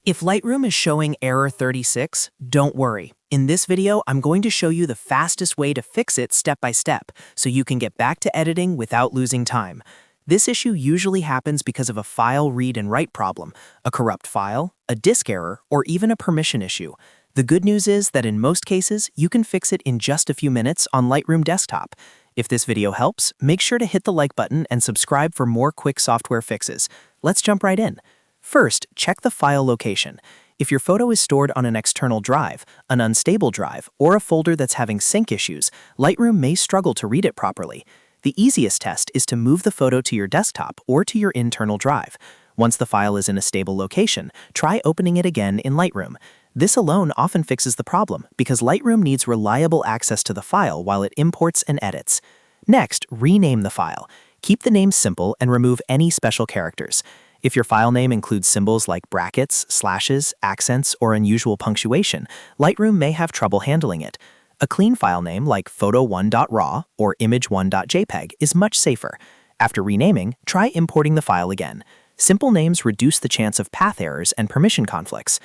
If Lightroom is showing error 36, don't worry. In this video, I'm going to show you the fastest way to fix it step by step, so you can get back to editing without losing time. This issue usually happens because of a file read and write problem, a corrupt file, a disk error, or even a permission issue. The good news is that in most cases, you can fix it in just a few minutes on Lightroom Desktop. If this video helps, make sure to hit the like button and subscribe for more quick software fixes. Let's jump right in. First, check the file location. If your photo is stored on an external drive, an unstable drive, or a folder that's having sync issues, Lightroom may struggle to read it properly. The easiest test is to move the photo to your desktop or to your internal drive. Once the file is in a stable location, try opening it again in Lightroom. This alone often fixes the problem because Lightroom needs reliable access to the file while it imports and edits. Next, rename the file. Keep the name simple and remove any special characters. If your file name includes symbols like brackets, slashes, accents, or unusual punctuation, Lightroom may have trouble handling it. A clean file name like photo1.raw or image1.jpg is much safer. After renaming, try importing the file again. Simple names reduce the chance of path errors and permission conflicts.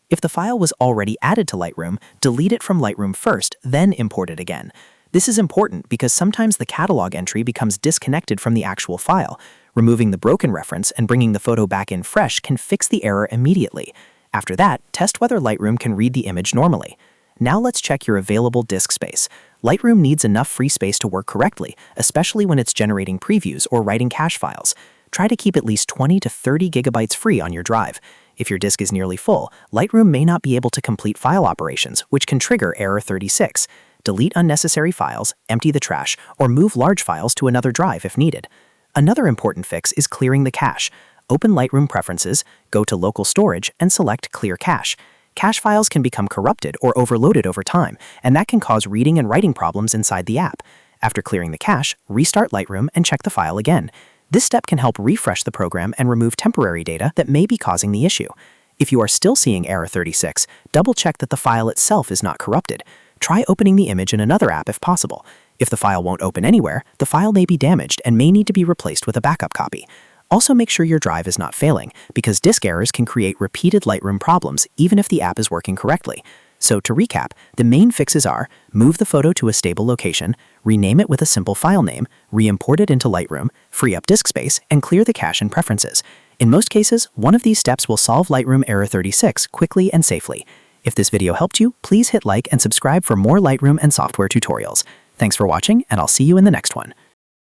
If the file was already added to Lightroom, delete it from Lightroom first, then import it again. This is important because sometimes the catalog entry becomes disconnected from the actual file. Removing the broken reference and bringing the photo back in fresh can fix the error immediately. After that, test whether Lightroom can read the image normally. Now let's check your available disk space. Lightroom needs enough free space to work correctly, especially when it's generating previews or writing cache files. Try to keep at least 20 to 30 gigabytes free on your drive. If your disk is nearly full, Lightroom may not be able to complete file operations, which can trigger error 36. Delete unnecessary files, empty the trash, or move large files to another drive if needed. Another important fix is clearing the cache. Open Lightroom Preferences, go to Local Storage, and select Clear Cache. Cache files can become corrupted or overloaded over time, and that can cause reading and writing problems inside the app. After clearing the cache, restart Lightroom and check the file again. This step can help refresh the program and remove temporary data that may be causing the issue. If you are still seeing error 36, double-check that the file itself is not corrupted. Try opening the image in another app if possible. If the file won't open anywhere, the file may be damaged and may need to be replaced with a backup copy. Also make sure your drive is not failing, because disk errors can create repeated Lightroom problems even if the app is working correctly. So to recap, the main fixes are: move the photo to a stable location, rename it with a simple file name, re-import it into Lightroom, free up disk space, and clear the cache and preferences. In most cases, one of these steps will solve Lightroom error 36 quickly and safely. If this video helped you, please hit like and subscribe for more Lightroom and software tutorials. Thanks for watching, and I'll see you in the next one.